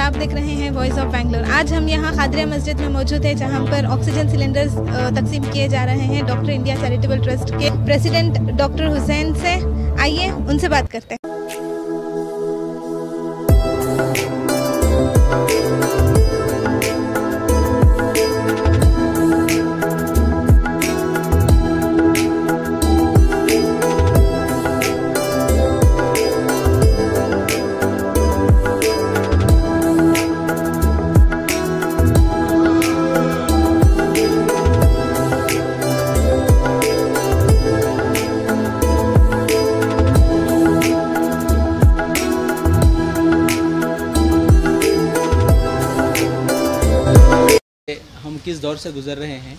आप देख रहे हैं वॉइस ऑफ बैंगलोर। आज हम यहाँ खादरिया मस्जिद में मौजूद है, जहाँ पर ऑक्सीजन सिलेंडर्स तकसीम किए जा रहे हैं डॉक्टर इंडिया चैरिटेबल ट्रस्ट के प्रेसिडेंट डॉक्टर हुसैन से। आइए उनसे बात करते हैं। हम किस दौर से गुज़र रहे हैं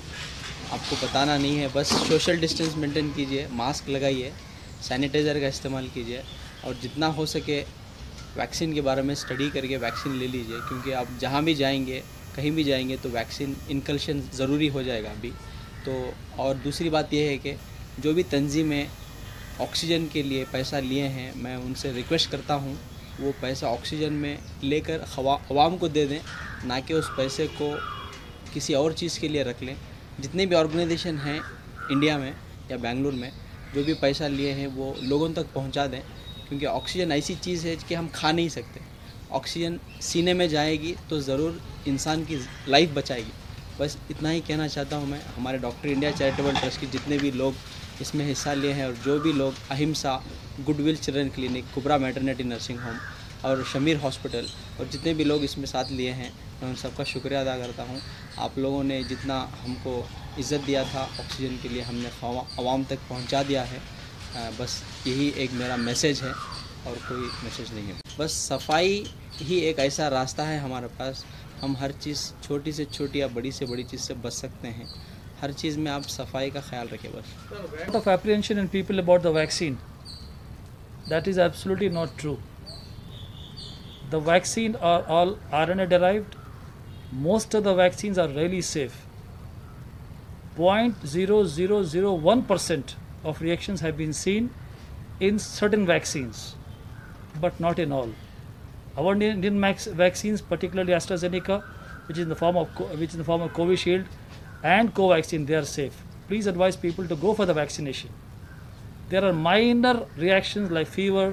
आपको बताना नहीं है, बस सोशल डिस्टेंस मेंटेन कीजिए, मास्क लगाइए, सैनिटाइज़र का इस्तेमाल कीजिए और जितना हो सके वैक्सीन के बारे में स्टडी करके वैक्सीन ले लीजिए, क्योंकि आप जहाँ भी जाएंगे कहीं भी जाएंगे तो वैक्सीन इनकल्शन ज़रूरी हो जाएगा अभी तो। और दूसरी बात यह है कि जो भी तंजीमें ऑक्सीजन के लिए पैसा लिए हैं, मैं उनसे रिक्वेस्ट करता हूँ वो पैसा ऑक्सीजन में लेकर अवाम को दे दें, ना कि उस पैसे को किसी और चीज़ के लिए रख लें। जितने भी ऑर्गेनाइजेशन हैं इंडिया में या बेंगलुरु में, जो भी पैसा लिए हैं वो लोगों तक पहुंचा दें, क्योंकि ऑक्सीजन ऐसी चीज़ है कि हम खा नहीं सकते। ऑक्सीजन सीने में जाएगी तो ज़रूर इंसान की लाइफ बचाएगी। बस इतना ही कहना चाहता हूं मैं। हमारे डॉक्टर इंडिया चैरिटेबल ट्रस्ट के जितने भी लोग इसमें हिस्सा लिए हैं और जो भी लोग Ahinsa, goodwill children clinic, Kubra maternity nursing home और शमीर हॉस्पिटल और जितने भी लोग इसमें साथ लिए हैं, मैं उन सबका शुक्रिया अदा करता हूं। आप लोगों ने जितना हमको इज़्ज़त दिया था ऑक्सीजन के लिए, हमने आवाम तक पहुंचा दिया है। बस यही एक मेरा मैसेज है और कोई मैसेज नहीं है। बस सफाई ही एक ऐसा रास्ता है हमारे पास, हम हर चीज़ छोटी से छोटी या बड़ी से बड़ी चीज़ से बच सकते हैं। हर चीज़ में आप सफाई का ख्याल रखें बस। Lot of apprehension in people about the vaccine. That is absolutely not true. The vaccine are all RNA derived. Most of the vaccines are really safe. 0.0001% of reactions have been seen in certain vaccines, but not in all. Our Indian vaccines, particularly AstraZeneca, which is in the form of Covishield and Covaxin, they are safe. Please advise people to go for the vaccination. There are minor reactions like fever,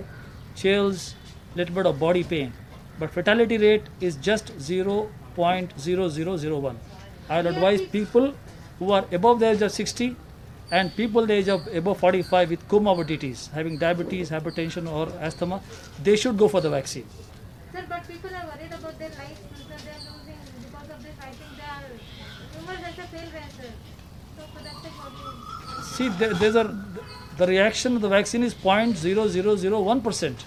chills, little bit of body pain, but fatality rate is just 0.0001. I will advise people who are above the age of 60 and people the age of above 45 with comorbidities, having diabetes, hypertension or asthma, they should go for the vaccine. Sir, but people are worried about their life, because they are losing because of this. I think they are rumors that they fail sir. So for that sake, how do you See, the reaction of the vaccine is 0.0001%.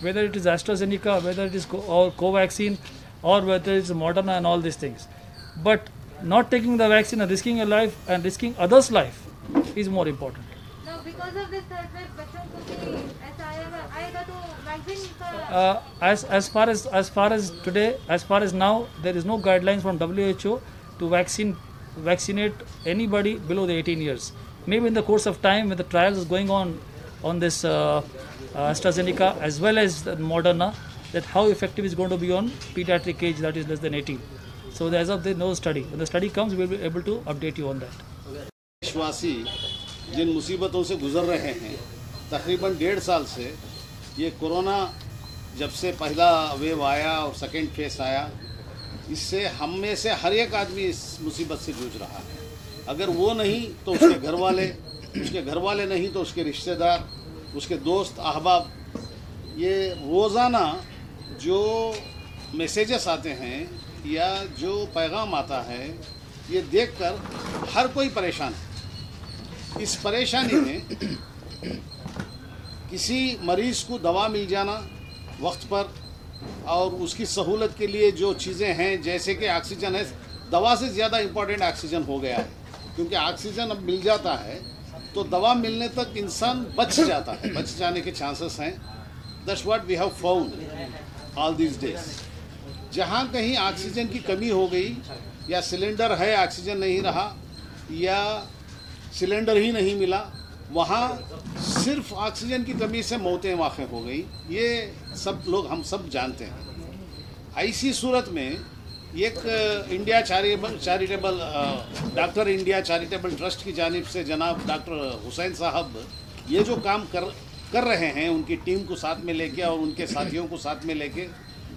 Whether it is AstraZeneca, whether it is Covaxin, or whether it is Moderna and all these things. But not taking the vaccine and risking your life and risking others' life is more important. No, because of this third wave, बच्चों को भी ऐसा आएगा तो vaccine का As far as today, as far as now, there is no guidelines from WHO to vaccinate anybody below the 18 years. Maybe in the course of time, when the trials is going on this AstraZeneca as well as Moderna, that how effective is going to be on pediatric age, that is less than 18. So as of there, no study. When the study comes, we will be able to update you on that. देशवासी जिन मुसीबतों से गुजर रहे हैं, तकरीबन 1.5 साल से, ये कोरोना जब से पहला वेव आया और सेकेंड फेस आया, इससे हम में से हर एक आदमी इस मुसीबत से जूझ रहा है। अगर वो नहीं तो उसके घर वाले नहीं तो उसके रिश्तेदार, उसके दोस्त अहबाब। ये रोज़ाना जो मैसेजेस आते हैं या जो पैगाम आता है, ये देखकर हर कोई परेशान है। इस परेशानी में किसी मरीज़ को दवा मिल जाना वक्त पर और उसकी सहूलत के लिए जो चीज़ें हैं, जैसे कि ऑक्सीजन है, दवा से ज़्यादा इम्पोर्टेंट ऑक्सीजन हो गया है, क्योंकि ऑक्सीजन अब मिल जाता है तो दवा मिलने तक इंसान बच जाता है, बच जाने के चांसेस हैं। That's what we have found all these days. जहाँ कहीं ऑक्सीजन की कमी हो गई या सिलेंडर है ऑक्सीजन नहीं रहा या सिलेंडर ही नहीं मिला, वहाँ सिर्फ ऑक्सीजन की कमी से मौतें वाक़ हो गई। ये सब लोग हम सब जानते हैं। ऐसी सूरत में एक India charitable doctor India charitable trust की जानिब से जनाब डॉक्टर हुसैन साहब ये जो काम कर रहे हैं, उनकी टीम को साथ में लेके और उनके साथियों को साथ में लेके,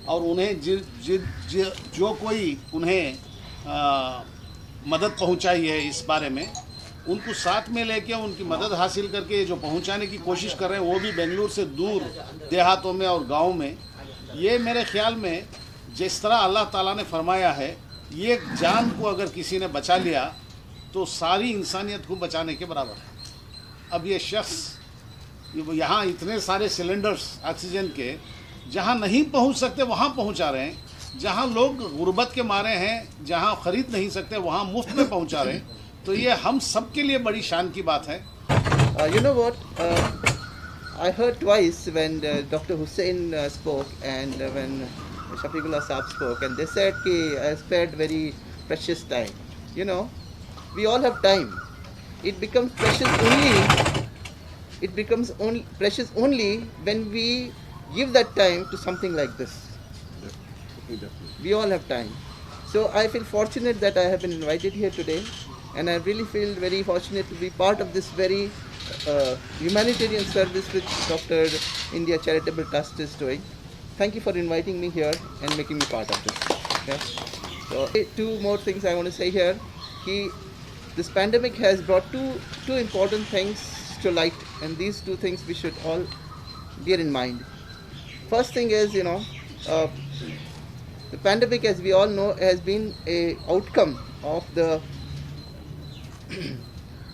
और उन्हें जो कोई उन्हें मदद पहुंचाई है इस बारे में, उनको साथ में लेके उनकी मदद हासिल करके जो पहुंचाने की कोशिश कर रहे हैं, वो भी बेंगलुरु से दूर देहातों में और गाँव में। ये मेरे ख्याल में जिस तरह अल्लाह ताला ने फरमाया है, ये जान को अगर किसी ने बचा लिया तो सारी इंसानियत को बचाने के बराबर है। अब ये शख्स यहाँ इतने सारे सिलेंडर्स ऑक्सीजन के जहाँ नहीं पहुँच सकते वहाँ पहुँचा रहे हैं, जहाँ लोग गुर्बत के मारे हैं, जहाँ ख़रीद नहीं सकते वहाँ मुफ्त में पहुँचा रहे हैं, तो ये हम सब के लिए बड़ी शान की बात है। You know what? I heard twice when Dr. Hussain spoke and when Shafiqullah Saab spoke, and they said that I spared very precious time. You know, we all have time. It becomes precious only. It becomes precious only when we give that time to something like this. We all have time. So I feel fortunate that I have been invited here today, and I really feel very fortunate to be part of this very humanitarian service which Dr. India Charitable Trust is doing. Thank you for inviting me here and making me part of this. Okay? So, two more things I want to say here. This pandemic has brought two important things to light, and these two things we should all bear in mind. First thing is, the pandemic, as we all know, has been an outcome of the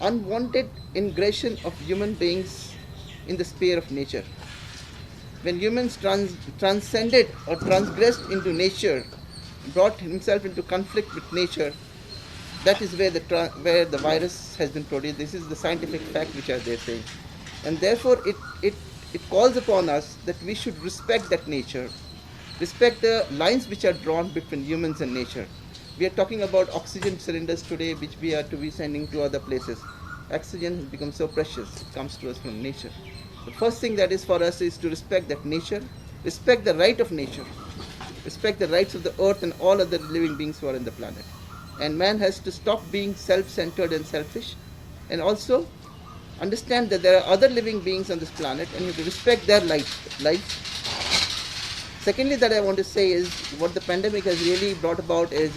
unwanted ingression of human beings in the sphere of nature. When humans transcended or transgressed into nature, brought himself into conflict with nature, that is where the virus has been produced. This is the scientific fact which are there saying. And therefore it calls upon us that we should respect that nature, respect the lines which are drawn between humans and nature. We are talking about oxygen cylinders today, which we are to be sending to other places. Oxygen has become so precious, it comes to us from nature. The first thing that is for us is to respect that nature, respect the right of nature, respect the rights of the earth and all other living beings who are on the planet. And man has to stop being self-centered and selfish, and also understand that there are other living beings on this planet and you have to respect their life. Secondly, that I want to say is what the pandemic has really brought about is,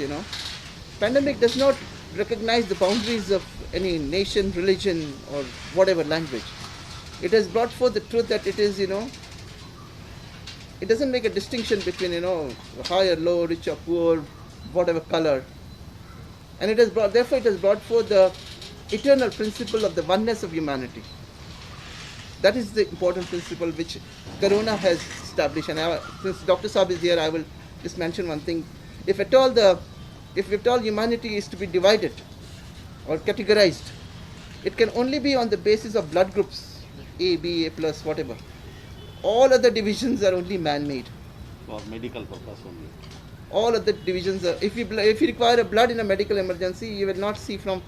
pandemic does not recognize the boundaries of any nation, religion or whatever language. It has brought forth the truth that it is, it doesn't make a distinction between, high or low, rich or poor, whatever color. And therefore it has brought forth the eternal principle of the oneness of humanity. That is the important principle which Corona has established. And since Dr. Saab is here, I will just mention one thing. If at all humanity is to be divided or categorized, it can only be on the basis of blood groups, A, B, A plus, whatever. All other divisions are only man-made. For medical purpose only. All other divisions are, if you require a blood in a medical emergency, you will not see from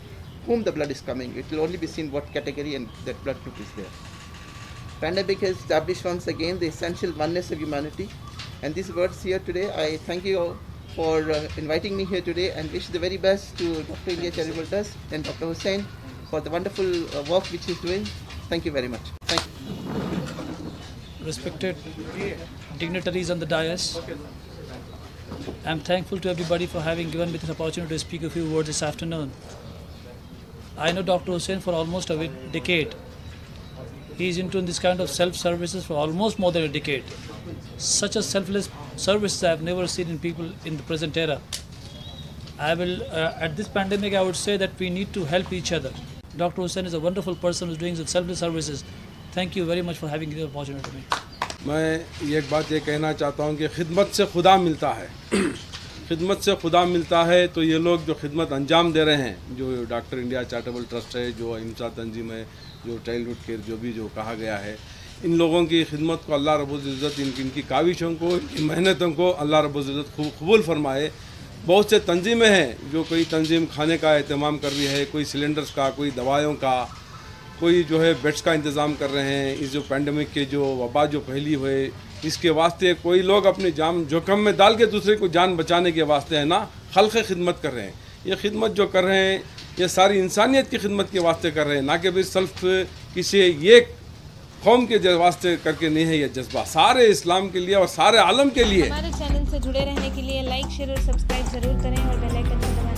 whom the blood is coming. It will only be seen what category and that blood group is there. Pandemic has established once again the essential oneness of humanity. And these words here today, I thank you all for inviting me here today and wish the very best to Dr. India Charitable Trust and Dr. Hussain for the wonderful work which he is doing. Thank you very much. Thank you. Respected dignitaries on the dais, I am thankful to everybody for having given me this opportunity to speak a few words this afternoon. I know Dr. Hussain for almost a decade. He is into this kind of self-services for almost more than a decade. Such a selfless service I have never seen in people in the present era. I will, at this pandemic, I would say that we need to help each other. Dr. Hussain is a wonderful person who is doing selfless services. Thank you very much for having given the opportunity to me. मैं एक बात ये कहना चाहता हूँ कि खिदमत से खुदा मिलता है। खिदमत से खुदा मिलता है, तो ये लोग जो खिदमत अंजाम दे रहे हैं, जो डॉक्टर इंडिया चैरिटेबल ट्रस्ट है, जो अहिंसा तंजीम है, जो चाइल्डहुड केयर जो कहा गया है, इन लोगों की खिदमत को अल्लाह रब्बुल इज़्ज़त इनकी काविशों को, इनकी मेहनतों को अल्लाह रब्बुल इज़्ज़त कबूल फरमाए। बहुत से तंजीमें हैं, जो कोई तंजीम खाने का एहतमाम कर रही है, कोई सिलेंडर्स का, कोई दवाइयों का, कोई जो है बेड्स का इंतज़ाम कर रहे हैं। इस जो पैंडमिक के जो वबा जो फैली हुए इसके वास्ते कोई लोग अपनी जान जोखिम में डाल के दूसरे को जान बचाने के वास्ते है ना खल्क़ खिदमत कर रहे हैं। ये खिदमत जो कर रहे हैं ये सारी इंसानियत की खिदमत के वास्ते कर रहे हैं, ना कि भाई सिर्फ किसी एक कौम के वास्ते करके नहीं है। ये जज्बा सारे इस्लाम के लिए और सारे आलम के लिए। हमारे चैनल से जुड़े रहने के लिए लाइक शेयर और सब्सक्राइब जरूर करें और बेल आइकन को दबाएं।